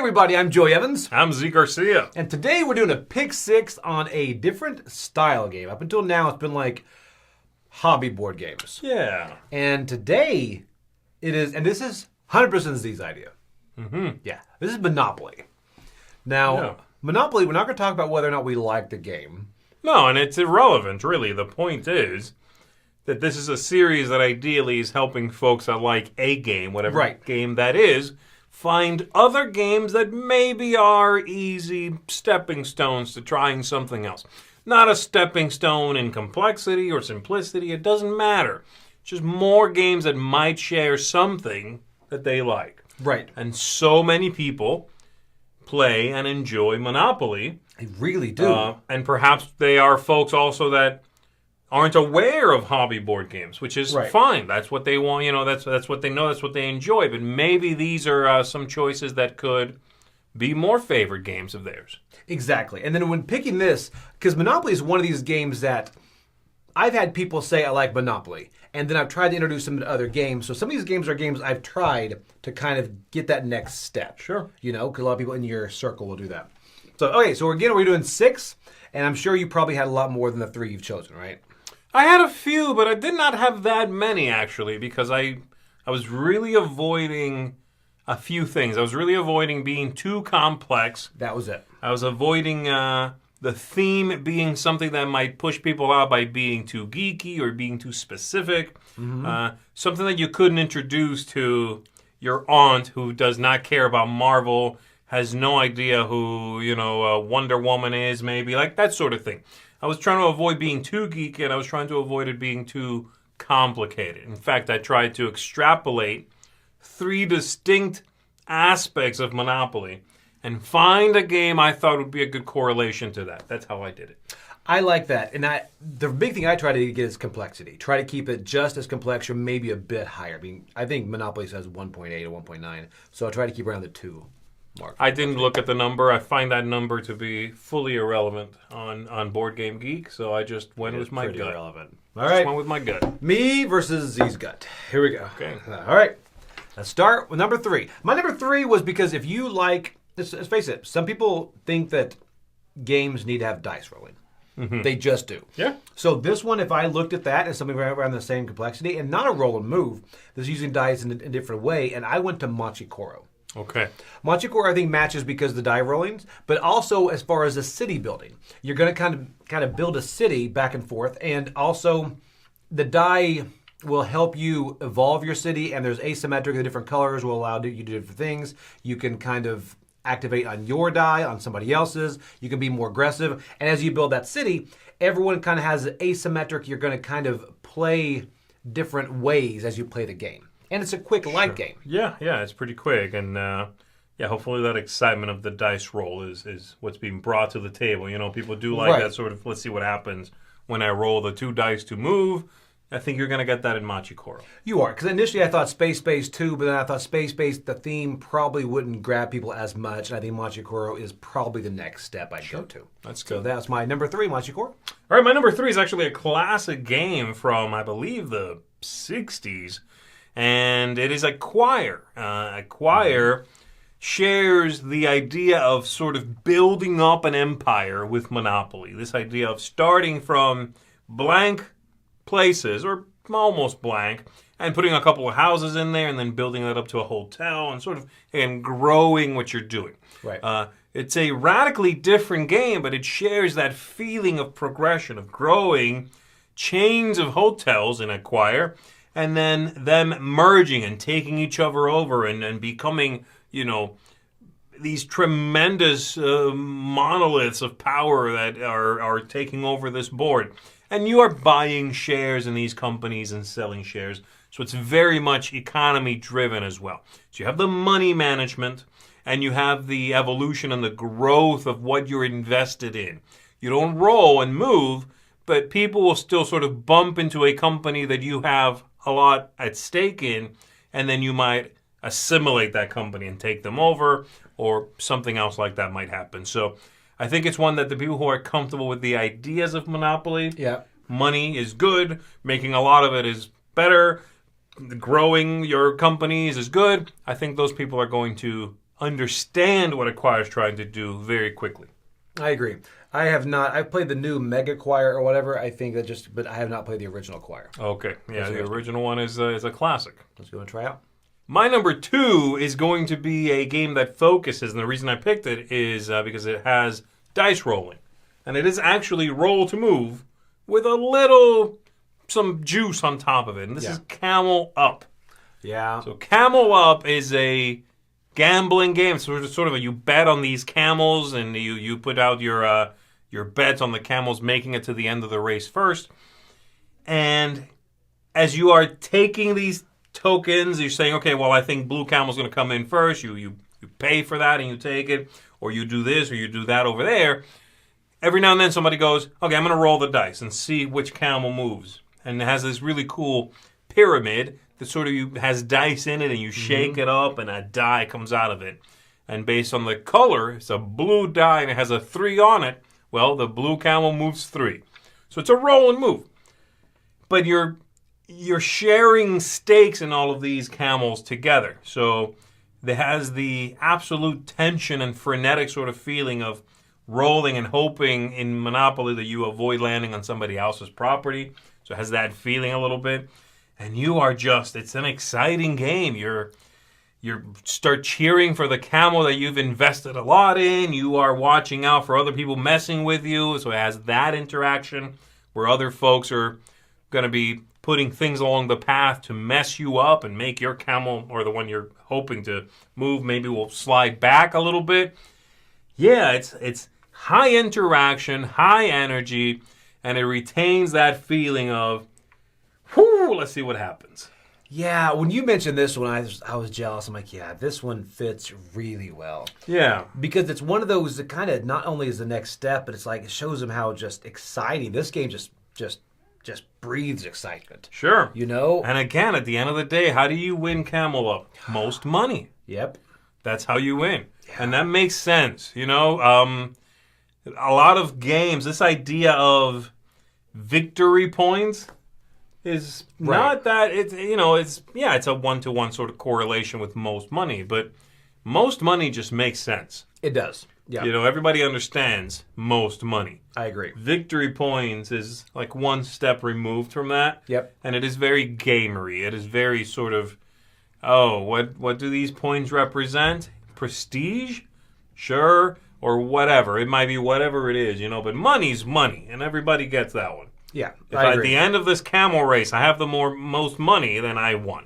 everybody, I'm Joey Evans. I'm Zee Garcia. And today we're doing a pick six on a different style game. Up until now, it's been like hobby board games. Yeah. And today, it is, and this is 100% Zee's idea. Mm-hmm. Yeah, this is Monopoly. Now, Monopoly, we're not going to talk about whether or not we like the game. No, and it's irrelevant, really. The point is that this is a series that ideally is helping folks that like a game, whatever game that is, find other games that maybe are easy stepping stones to trying something else. Not a stepping stone in complexity or simplicity. It doesn't matter. It's just more games that might share something that they like. Right. And so many people play and enjoy Monopoly. They really do. And perhaps they are folks also that aren't aware of hobby board games, which is fine. That's what they want. You know, that's what they know. That's what they enjoy. But maybe these are some choices that could be more favored games of theirs. Exactly. And then when picking this, because Monopoly is one of these games that I've had people say I like Monopoly, and then I've tried to introduce them to other games. So some of these games are games I've tried to kind of get that next step. Sure. You know, because a lot of people in your circle will do that. So, okay, so again, we're doing 6, and I'm sure you probably had a lot more than the 3 you've chosen, right? I had a few, but I did not have that many, actually, because I was really avoiding a few things. I was really avoiding being too complex. That was it. I was avoiding the theme being something that might push people out by being too geeky or being too specific. Mm-hmm. Something that you couldn't introduce to your aunt who does not care about Marvel, has no idea who, Wonder Woman is, maybe, like that sort of thing. I was trying to avoid being too geeky, and I was trying to avoid it being too complicated. In fact, I tried to extrapolate 3 distinct aspects of Monopoly and find a game I thought would be a good correlation to that. That's how I did it. I like that. And the big thing I try to get is complexity. Try to keep it just as complex or maybe a bit higher. I think Monopoly says 1.8 or 1.9, so I try to keep around the 2 mark. I didn't look at the number. I find that number to be fully irrelevant on Board Game Geek, so I just went with my gut. Irrelevant. All right. Just went with my gut. Me versus Zee's gut. Here we go. Okay. All right. Let's start with number 3. My number 3 was because if you like, let's face it, some people think that games need to have dice rolling. Mm-hmm. They just do. Yeah. So this one, if I looked at that as something around the same complexity and not a roll and move, this is using dice in a different way, and I went to Machikoro. Okay. Machikoro, I think, matches because of the die rollings, but also as far as the city building. You're going to kind of build a city back and forth, and also the die will help you evolve your city, and there's asymmetric, the different colors will allow you to do different things. You can kind of activate on your die, on somebody else's. You can be more aggressive, and as you build that city, everyone kind of has asymmetric. You're going to kind of play different ways as you play the game. And it's a quick, light game. Yeah, it's pretty quick. And, hopefully that excitement of the dice roll is what's being brought to the table. You know, people do like that sort of, let's see what happens when I roll the 2 dice to move. I think you're going to get that in Machikoro. You are, because initially I thought Space Base 2, but then I thought Space Base, the theme probably wouldn't grab people as much, and I think Machikoro is probably the next step I'd go to. That's good. So that's my number 3, Machikoro. All right, my number 3 is actually a classic game from, I believe, the 60s. And it is Acquire. Acquire shares the idea of sort of building up an empire with Monopoly. This idea of starting from blank places, or almost blank, and putting a couple of houses in there and then building that up to a hotel and sort of growing what you're doing. Right. It's a radically different game, but it shares that feeling of progression, of growing chains of hotels in Acquire, and then them merging and taking each other over and becoming, these tremendous monoliths of power that are taking over this board. And you are buying shares in these companies and selling shares. So it's very much economy driven as well. So you have the money management and you have the evolution and the growth of what you're invested in. You don't roll and move, but people will still sort of bump into a company that you have a lot at stake in, and then you might assimilate that company and take them over, or something else like that might happen. So I think it's one that the people who are comfortable with the ideas of Monopoly, money is good, making a lot of it is better, growing your companies is good. I think those people are going to understand what Acquire is trying to do very quickly. I agree. I have not. I've played the new Mega Choir or whatever. I think but I have not played the original Choir. Okay, yeah, the original one is a classic. Let's go and try out. My number 2 is going to be a game that focuses, and the reason I picked it is because it has dice rolling. And it is actually roll to move with some juice on top of it. And this is Camel Up. Yeah. So Camel Up is a gambling game. So it's sort of you bet on these camels, and you put out your bets on the camels making it to the end of the race first. And as you are taking these tokens, you're saying, okay, well, I think blue camel's going to come in first. You pay for that and you take it, or you do this or you do that over there. Every now and then somebody goes, okay, I'm going to roll the dice and see which camel moves. And it has this really cool pyramid that sort of has dice in it, and you shake it up and a die comes out of it. And based on the color, it's a blue die and it has a 3 on it. Well, the blue camel moves 3. So it's a roll and move. But you're sharing stakes in all of these camels together. So it has the absolute tension and frenetic sort of feeling of rolling and hoping in Monopoly that you avoid landing on somebody else's property. So it has that feeling a little bit. And you are it's an exciting game. You start cheering for the camel that you've invested a lot in. You are watching out for other people messing with you. So it has that interaction where other folks are going to be putting things along the path to mess you up and make your camel, or the one you're hoping to move, maybe will slide back a little bit. Yeah, it's high interaction, high energy, and it retains that feeling of, whoo, let's see what happens. Yeah, when you mentioned this one, I was jealous. I'm like, yeah, this one fits really well. Yeah. Because it's one of those that kind of not only is the next step, but it's like it shows them how just exciting. This game just breathes excitement. Sure. You know? And again, at the end of the day, how do you win Camel Up? Most money. Yep. That's how you win. Yeah. And that makes sense. You know, a lot of games, this idea of victory points is not that it's a 1-to-1 sort of correlation with most money, but most money just makes sense. It does. Yeah. You know, everybody understands most money. I agree. Victory points is like one step removed from that. Yep. And it is very gamery. It is very sort of, what do these points represent? Prestige? Sure. Or whatever. It might be whatever it is, you know, but money's money, and everybody gets that one. Yeah, if at the end of this camel race I have the most money, then I won.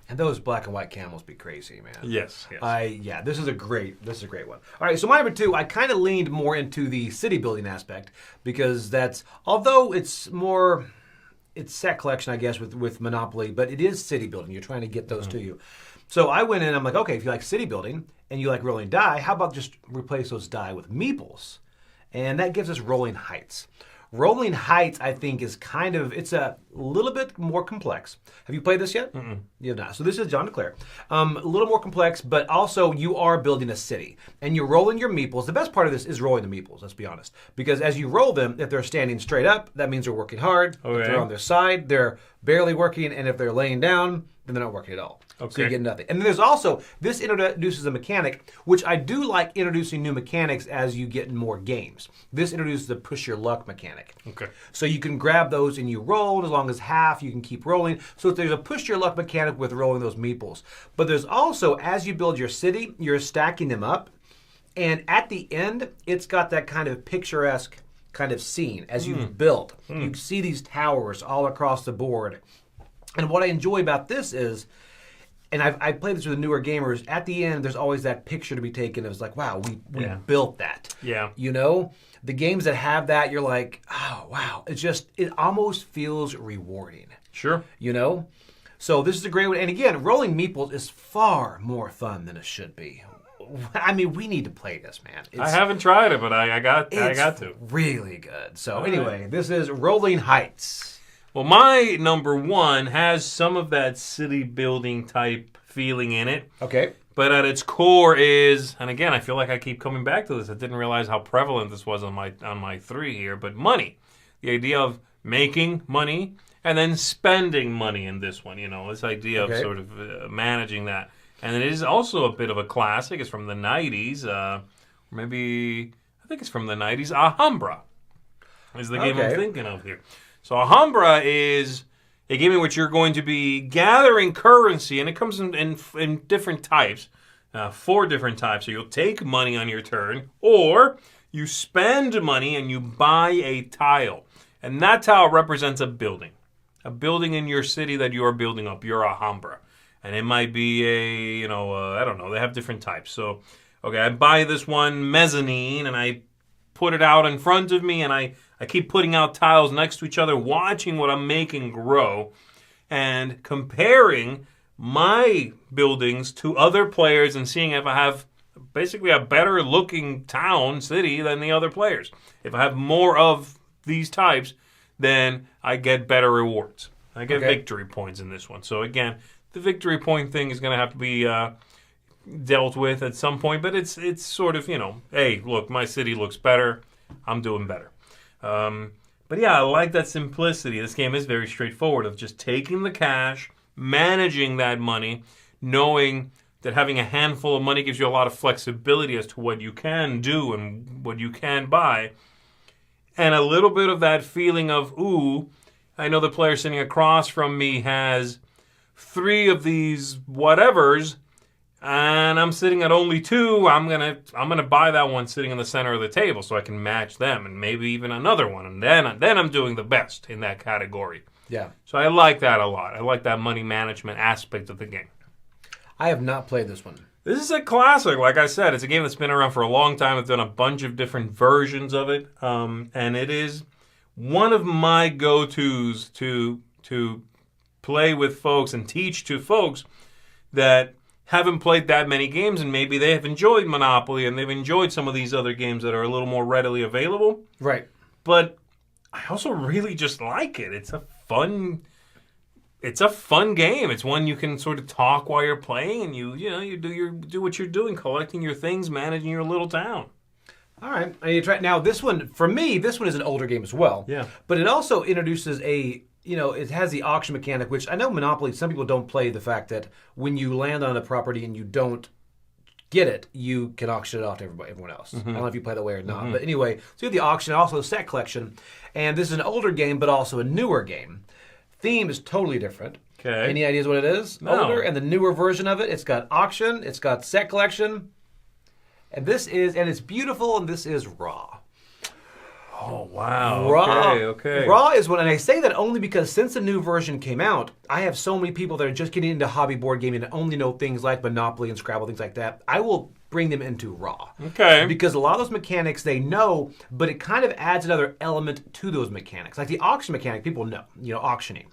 And those black and white camels be crazy, man. Yes. This is a great one. All right, so my number 2, I kind of leaned more into the city building aspect because although it's set collection, I guess, with Monopoly, but it is city building. You're trying to get those to you. So I went in, I'm like, okay, if you like city building and you like rolling die, how about just replace those die with meeples? And that gives us rolling heights. Rolling Heights, I think, it's a little bit more complex. Have you played this yet? You have not. So this is John DeClaire. A little more complex, but also you are building a city. And you're rolling your meeples. The best part of this is rolling the meeples, let's be honest. Because as you roll them, if they're standing straight up, that means they're working hard. Okay. If they're on their side, they're barely working. And if they're laying down, then they're not working at all. Okay. So you get nothing. And then there's also, this introduces a mechanic, which I do like introducing new mechanics as you get in more games. This introduces the push your luck mechanic. Okay. So you can grab those and you roll, and as long as half, you can keep rolling. So there's a push your luck mechanic with rolling those meeples. But there's also, as you build your city, you're stacking them up. And at the end, it's got that kind of picturesque kind of scene as you've built. You see these towers all across the board. And what I enjoy about this is, and I've played this with the newer gamers, at the end, there's always that picture to be taken. It was like, wow, we built that. Yeah. You know? The games that have that, you're like, oh, wow. It almost feels rewarding. Sure. You know? So this is a great one. And again, rolling meeples is far more fun than it should be. I mean, we need to play this, man. I haven't tried it, but I got to. It's really good. So anyway, this is Rolling Heights. Well, my number 1 has some of that city building type feeling in it. Okay. But at its core is, and again, I feel like I keep coming back to this. I didn't realize how prevalent this was on my 3 here, but money. The idea of making money and then spending money in this one, you know, this idea of sort of managing that. And it is also a bit of a classic. It's from the 90s. Maybe, I think it's from the 90s. Alhambra is the game I'm thinking of here. So Alhambra is a game in which you're going to be gathering currency, and it comes in different types, 4 different types. So you'll take money on your turn, or you spend money and you buy a tile. And that tile represents a building in your city that you are building up, your Alhambra. And it might be I don't know, they have different types. So, okay, I buy this one mezzanine and I put it out in front of me and I keep putting out tiles next to each other, watching what I'm making grow and comparing my buildings to other players and seeing if I have basically a better looking town, city than the other players. If I have more of these types, then I get better rewards. I get victory points in this one. So again, the victory point thing is going to have to be dealt with at some point, but it's sort of, hey, look, my city looks better. I'm doing better. But yeah, I like that simplicity. This game is very straightforward of just taking the cash, managing that money, knowing that having a handful of money gives you a lot of flexibility as to what you can do and what you can buy. And a little bit of that feeling of, ooh, I know the player sitting across from me has 3 of these whatevers, and I'm sitting at only 2. I'm gonna buy that one sitting in the center of the table so I can match them, and maybe even another one, and then I'm doing the best in that category. Yeah. So I like that a lot. I like that money management aspect of the game. I have not played this one. This is a classic. Like I said, it's a game that's been around for a long time. I've done a bunch of different versions of it, and it is one of my go-tos to play with folks and teach to folks that haven't played that many games, and maybe they have enjoyed Monopoly and they've enjoyed some of these other games that are a little more readily available. Right. But I also really just like it. It's a fun game. It's one you can sort of talk while you're playing, and you do what you're doing, collecting your things, managing your little town. All right, I need to try it. Now, this one, for me, this one is an older game as well. Yeah. But it also introduces it has the auction mechanic, which I know Monopoly, some people don't play the fact that when you land on a property and you don't get it, you can auction it off to everyone else. I don't know if you play that way or not. But anyway, so you have the auction, also set collection. And this is an older game, but also a newer game. Theme is totally different. Okay. Any ideas what it is? No. Older, and the newer version of it, it's got auction, it's got set collection. And it's beautiful, and this is Raw. Oh, wow. Raw. Okay. Raw is one, and I say that only because since the new version came out, I have so many people that are just getting into hobby board gaming and only know things like Monopoly and Scrabble, things like that. I will bring them into Raw. Okay. Because a lot of those mechanics they know, but it kind of adds another element to those mechanics. Like the auction mechanic, people know, auctioning.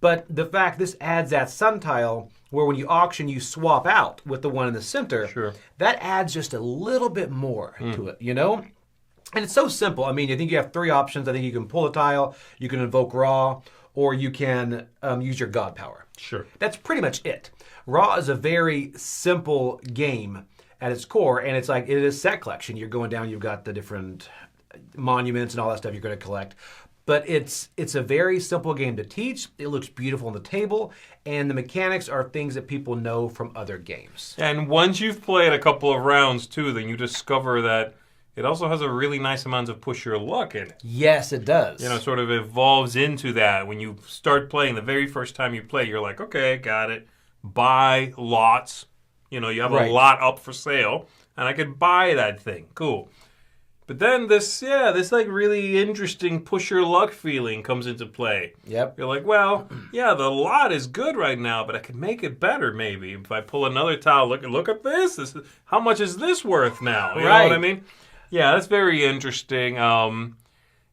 But the fact this adds that sun tile where when you auction, you swap out with the one in the center. Sure. That adds just a little bit more to it, And it's so simple. I mean, I think you have 3 options. I think you can pull a tile, you can invoke Raw, or you can use your God power. Sure. That's pretty much it. Raw is a very simple game at its core, and it's like it is set collection. You're going down, you've got the different monuments and all that stuff you're going to collect. But it's a very simple game to teach. It looks beautiful on the table, and the mechanics are things that people know from other games. And once you've played a couple of rounds, too, then you discover that it also has a really nice amount of push your luck in it. Yes, it does. Sort of evolves into that. When you start playing, the very first time you play, you're like, okay, got it. Buy lots. You have a lot up for sale, and I could buy that thing. Cool. But then this like really interesting push your luck feeling comes into play. Yep. You're like, well, yeah, the lot is good right now, but I could make it better maybe if I pull another tile. Look at this. How much is this worth now? You know what I mean? Yeah, that's very interesting.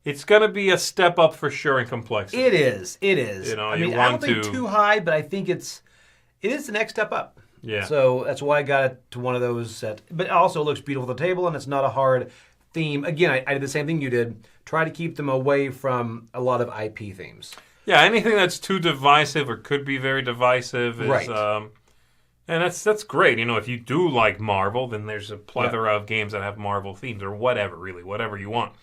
It's going to be a step up for sure in complexity. It is. I don't think too high, but I think it is the next step up. Yeah. So that's why I got it to one of those sets. But it also looks beautiful on the table, and it's not a hard theme. Again, I did the same thing you did. Try to keep them away from a lot of IP themes. Yeah, anything that's too divisive or could be very divisive is... Right. And that's great. If you do like Marvel, then there's a plethora of games that have Marvel themes or whatever, really, whatever you want.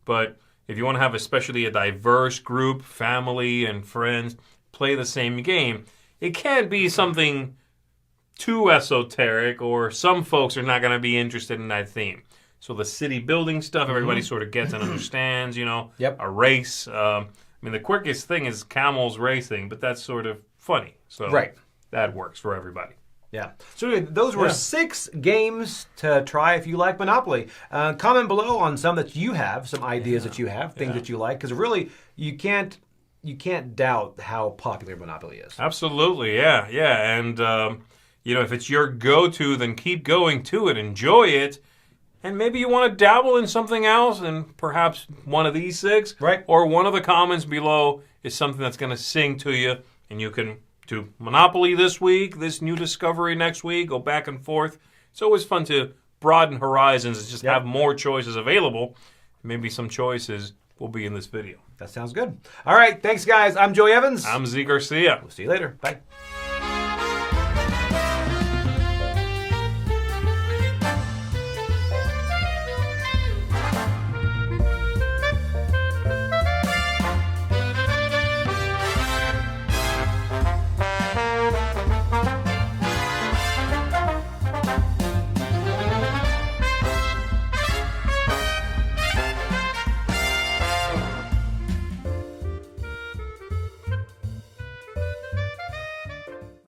But if you want to have especially a diverse group, family and friends, play the same game, it can't be something too esoteric, or some folks are not going to be interested in that theme. So the city building stuff, everybody sort of gets and understands, Yep. a race. I mean, the quickest thing is camels racing, but that's sort of funny. So Right. that works for everybody. Yeah. So anyway, those were 6 games to try if you like Monopoly. Comment below on some that you have, some ideas that you have, things that you like, because really you can't doubt how popular Monopoly is. Absolutely, yeah. And, if it's your go-to, then keep going to it. Enjoy it. And maybe you want to dabble in something else, and perhaps one of these 6. Right. Or one of the comments below is something that's going to sing to you, and you can do Monopoly this week, this new discovery next week, go back and forth. It's always fun to broaden horizons and just have more choices available. Maybe some choices will be in this video. That sounds good. All right. Thanks, guys. I'm Joey Evans. I'm Zee Garcia. We'll see you later. Bye.